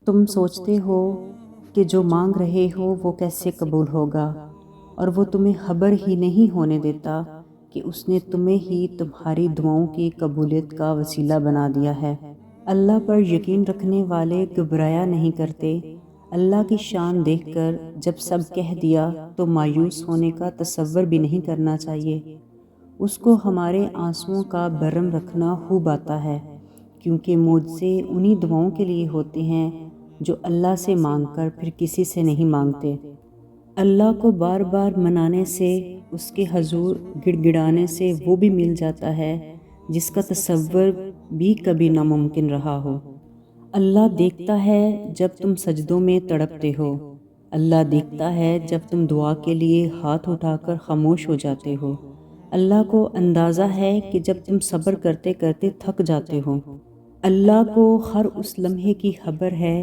तुम सोचते हो कि जो मांग रहे हो वो कैसे कबूल होगा, और वो तुम्हें खबर ही नहीं होने देता कि उसने तुम्हें ही तुम्हारी दुआओं की कबूलियत का वसीला बना दिया है। अल्लाह पर यकीन रखने वाले घबराया नहीं करते। अल्लाह की शान देखकर जब सब कह दिया तो मायूस होने का तसव्वुर भी नहीं करना चाहिए। उसको हमारे आंसुओं का भरम रखना खूब आता है, क्योंकि मुझसे उन्हीं दुआओं के लिए होते हैं जो अल्लाह से मांगकर फिर किसी से नहीं मांगते। अल्लाह को बार बार मनाने से, उसके हजूर गिड़गिड़ाने से वो भी मिल जाता है जिसका तसव्वुर भी कभी नामुमकिन रहा हो। अल्लाह देखता है जब तुम सजदों में तड़पते हो। अल्लाह देखता है जब तुम दुआ के लिए हाथ उठाकर खामोश हो जाते हो। अल्लाह को अंदाज़ा है कि जब तुम सब्र करते करते थक जाते हो। अल्लाह को हर उस लम्हे की खबर है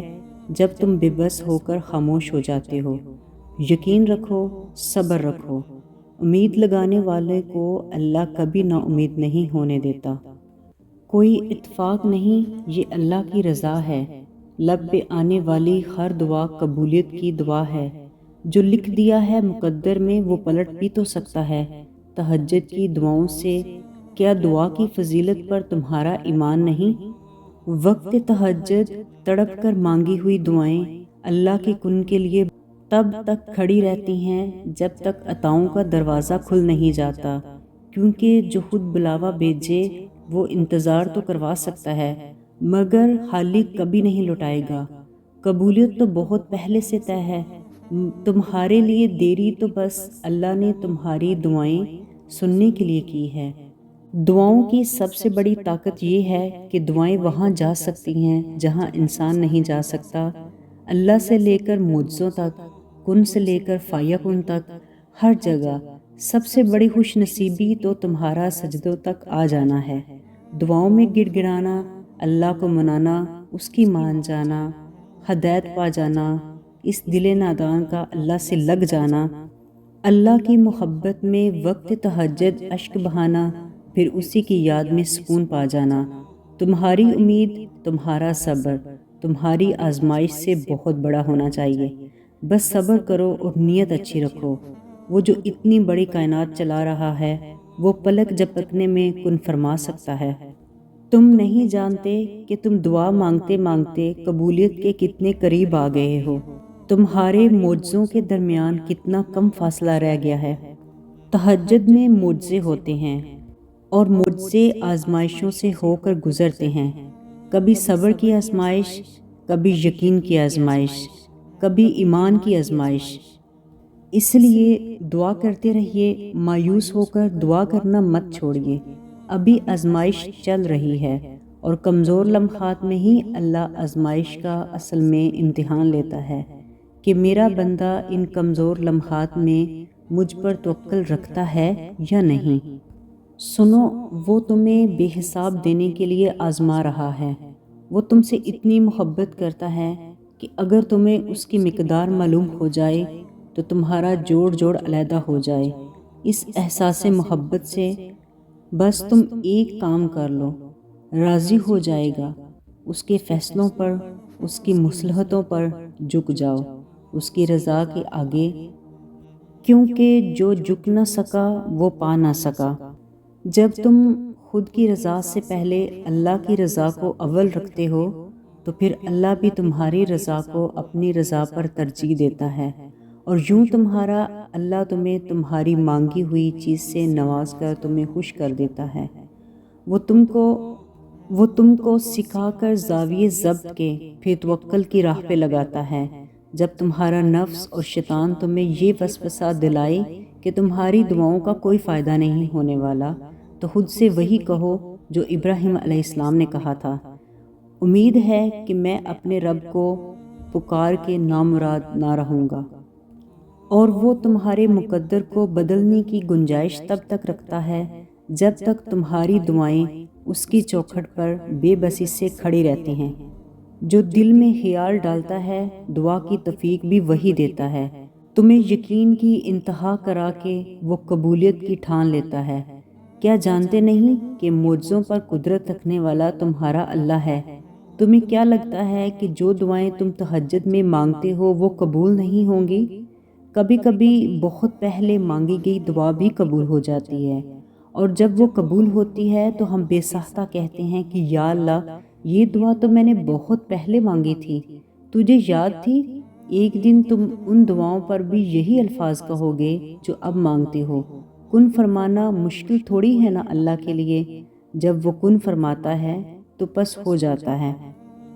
जब तुम बेबस होकर खामोश हो जाते हो। यकीन रखो, सब्र रखो। उम्मीद लगाने वाले को अल्लाह कभी नाउम्मीद नहीं होने देता। कोई इत्तेफाक नहीं, ये अल्लाह की रज़ा है। लब पे आने वाली हर दुआ कबूलियत की दुआ है। जो लिख दिया है मुकद्दर में वो पलट भी तो सकता है। तहज्जुद की दुआओं से क्या दुआ की फजीलत पर तुम्हारा ईमान नहीं? वक्त तहज्जुद तड़प कर मांगी हुई दुआएं अल्लाह के कुन के लिए तब तक खड़ी रहती हैं जब तक अताओं का दरवाज़ा खुल नहीं जाता, क्योंकि जो खुद बुलावा भेजे वो इंतज़ार तो करवा सकता है मगर खाली कभी नहीं लौटाएगा। कबूलियत तो बहुत पहले से तय है। तुम्हारे लिए देरी तो बस अल्लाह ने तुम्हारी दुआएं सुनने के लिए की है। दुआओं की सबसे बड़ी ताकत ये है कि दुआएं वहाँ जा सकती हैं जहाँ इंसान नहीं जा सकता। अल्लाह से लेकर मुअज्जों तक, कुन से लेकर फायकुन तक, हर जगह सबसे बड़ी खुश नसीबी तो तुम्हारा सजदों तक आ जाना है। दुआओं में गिड़गिड़ाना, अल्लाह को मनाना, उसकी मान जाना, हदायत पा जाना, इस दिले नादान का अल्लाह से लग जाना, अल्लाह की मोहब्बत में वक्त तहज्जुद अश्क बहाना, फिर उसी की याद में सुकून पा जाना। तुम्हारी उम्मीद, तुम्हारा सब्र, तुम्हारी आजमाइश से बहुत बड़ा होना चाहिए। बस सब्र करो और नीयत अच्छी रखो। वो जो इतनी बड़ी कायनात चला रहा है वो पलक झपकने में कुन फरमा सकता है। तुम नहीं जानते कि तुम दुआ मांगते मांगते कबूलियत के कितने करीब आ गए हो। तुम्हारे मोज़ों के दरमियान कितना कम फासला रह गया है। तहज्जुद में मोज़े होते हैं और मोज़े आजमाइशों से होकर गुजरते हैं। कभी सब्र की आजमाइश, कभी यकीन की आजमाइश, कभी ईमान की आजमाइश। इसलिए दुआ करते रहिए, मायूस होकर दुआ करना मत छोड़िए। अभी आजमाइश चल रही है और कमज़ोर लम्हात में ही अल्लाह आजमाइश का असल में इम्तिहान लेता है कि मेरा बंदा इन कमज़ोर लम्हात में मुझ पर तवक्कुल रखता है या नहीं। सुनो, वो तुम्हें बेहिसाब देने के लिए आजमा रहा है। वो तुमसे इतनी मोहब्बत करता है कि अगर तुम्हें उसकी मिकदार मालूम हो जाए तो तुम्हारा जोड़ जोड़ अलहदा हो जाए। इस एहसास मोहब्बत से बस तुम एक काम कर लो, राज़ी हो जाएगा। उसके फ़ैसलों पर, उसकी मुसलहतों पर झुक जाओ, उसकी रज़ा के आगे, क्योंकि जो झुक न सका वो पा ना सका। जब तुम खुद की रज़ा से पहले अल्लाह की रज़ा को अव्वल रखते हो तो फिर अल्लाह भी तुम्हारी रज़ा को अपनी रज़ा पर तरजीह देता है, और यूँ तुम्हारा अल्लाह तुम्हें तुम्हारी मांगी हुई चीज़ से नवाज कर तुम्हें खुश कर देता है। वो तुमको सिखाकर ज़ाविये ज़ब्त के फिर तवक्कुल की राह पे लगाता है। जब तुम्हारा नफ्स और शैतान तुम्हें ये वसवसा दिलाए कि तुम्हारी दुआओं का कोई फ़ायदा नहीं होने वाला, तो खुद से वही कहो जो इब्राहिम अलैहिस्सलाम ने कहा था, उम्मीद है कि मैं अपने रब को पुकार के नामुराद ना रहूँगा। और वो तुम्हारे मुकद्दर को बदलने की गुंजाइश तब तक रखता है जब तक तुम्हारी दुआएं उसकी चौखट पर बेबसी से खड़ी रहती हैं। जो दिल में ख्याल डालता है दुआ की तौफीक भी वही देता है। तुम्हें यकीन की इंतहा करा के वो कबूलियत की ठान लेता है। क्या जानते नहीं कि मुआज़ों पर कुदरत रखने वाला तुम्हारा अल्लाह है? تمہیں کیا لگتا ہے کہ جو دعائیں تم تہجد میں مانگتے ہو وہ قبول نہیں ہوں گی؟ کبھی کبھی بہت پہلے مانگی گئی دعا بھی قبول ہو جاتی ہے، اور جب وہ قبول ہوتی ہے تو ہم بے ساختہ کہتے ہیں کہ یا اللہ، یہ دعا تو میں نے بہت پہلے مانگی تھی، تجھے یاد تھی؟ ایک دن تم ان دعاؤں پر بھی یہی الفاظ کہو گے جو اب مانگتے ہو۔ کن فرمانا مشکل تھوڑی ہے نا اللہ کے لیے، جب وہ کن فرماتا ہے تو بس ہو جاتا ہے۔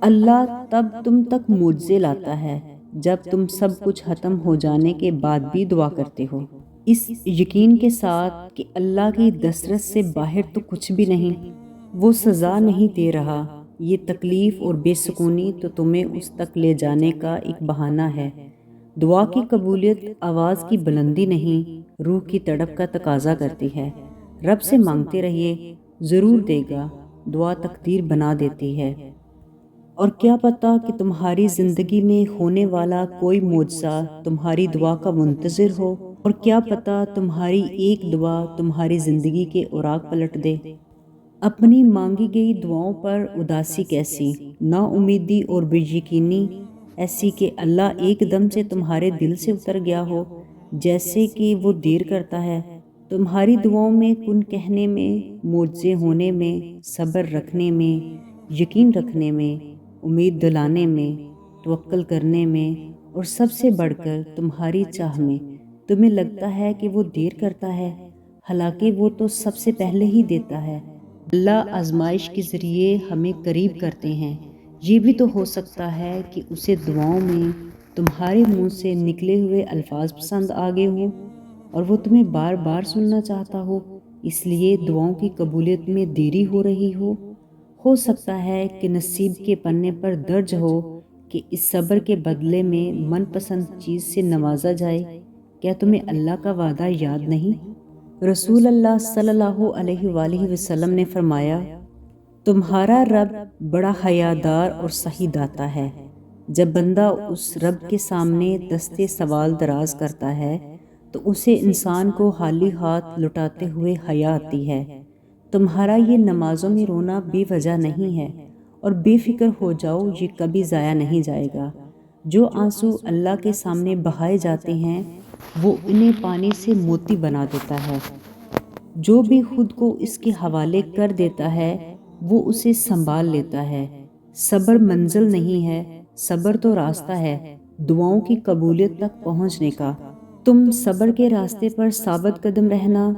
اللہ تب تم تک معجزے لاتا ہے جب تم سب کچھ ختم ہو جانے کے بعد بھی دعا کرتے ہو، اس یقین کے ساتھ کہ اللہ کی دسترس سے باہر تو کچھ بھی نہیں، وہ سزا نہیں دے رہا۔ یہ تکلیف اور بے سکونی تو تمہیں اس تک لے جانے کا ایک بہانہ ہے۔ دعا کی قبولیت آواز کی بلندی نہیں، روح کی تڑپ کا تقاضا کرتی ہے۔ رب سے مانگتے رہیے، ضرور دے گا۔ دعا تقدیر بنا دیتی ہے، اور کیا پتہ کہ تمہاری زندگی میں ہونے والا کوئی معجزہ تمہاری دعا کا منتظر ہو، اور کیا پتہ تمہاری ایک دعا تمہاری زندگی کے اوراق پلٹ دے۔ اپنی مانگی گئی دعاؤں پر اداسی کیسی، نا امیدی اور بے یقینی ایسی کہ اللہ ایک دم سے تمہارے دل سے اتر گیا ہو، جیسے کہ وہ دیر کرتا ہے۔ تمہاری دعاؤں میں کن کہنے میں، معجزے ہونے میں، صبر رکھنے میں، یقین رکھنے میں، امید دلانے میں، توکل کرنے میں، اور سب سے بڑھ کر تمہاری چاہ میں تمہیں لگتا ہے کہ وہ دیر کرتا ہے، حالانکہ وہ تو سب سے پہلے ہی دیتا ہے۔ اللہ آزمائش کے ذریعے ہمیں قریب کرتے ہیں۔ یہ بھی تو ہو سکتا ہے کہ اسے دعاؤں میں تمہارے منہ سے نکلے ہوئے الفاظ پسند آ گئے ہوں، اور وہ تمہیں بار بار سننا چاہتا ہو، اس لیے دعاؤں کی قبولیت میں دیری ہو رہی ہو سکتا ہے کہ نصیب کے پنے پر درج ہو کہ اس صبر کے بدلے میں من پسند چیز سے نوازا جائے۔ کیا تمہیں اللہ کا وعدہ یاد نہیں؟ رسول اللہ صلی اللہ علیہ وآلہ وسلم نے فرمایا، تمہارا رب بڑا حیادار اور صحیح داتا ہے۔ جب بندہ اس رب کے سامنے دستے سوال دراز کرتا ہے تو اسے انسان کو خالی ہاتھ لٹاتے ہوئے حیا آتی ہے۔ تمہارا یہ نمازوں میں رونا بے وجہ نہیں ہے، اور بے فکر ہو جاؤ، یہ کبھی ضائع نہیں جائے گا۔ جو آنسو اللہ کے سامنے بہائے جاتے ہیں وہ انہیں پانی سے موتی بنا دیتا ہے۔ جو بھی خود کو اس کے حوالے کر دیتا ہے وہ اسے سنبھال لیتا ہے۔ صبر منزل نہیں ہے، صبر تو راستہ ہے دعاؤں کی قبولیت تک پہنچنے کا۔ تم صبر کے راستے پر ثابت قدم رہنا،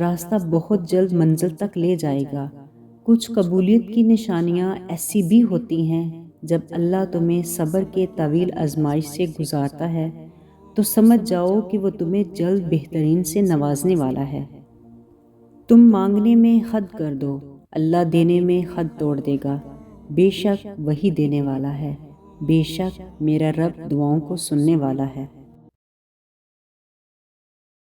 راستہ بہت جلد منزل تک لے جائے گا۔ کچھ قبولیت کی نشانیاں ایسی بھی ہوتی ہیں، جب اللہ تمہیں صبر کے طویل آزمائش سے گزارتا ہے تو سمجھ جاؤ کہ وہ تمہیں جلد بہترین سے نوازنے والا ہے۔ تم مانگنے میں حد کر دو، اللہ دینے میں حد توڑ دے گا۔ بے شک وہی دینے والا ہے، بے شک میرا رب دعاؤں کو سننے والا ہے۔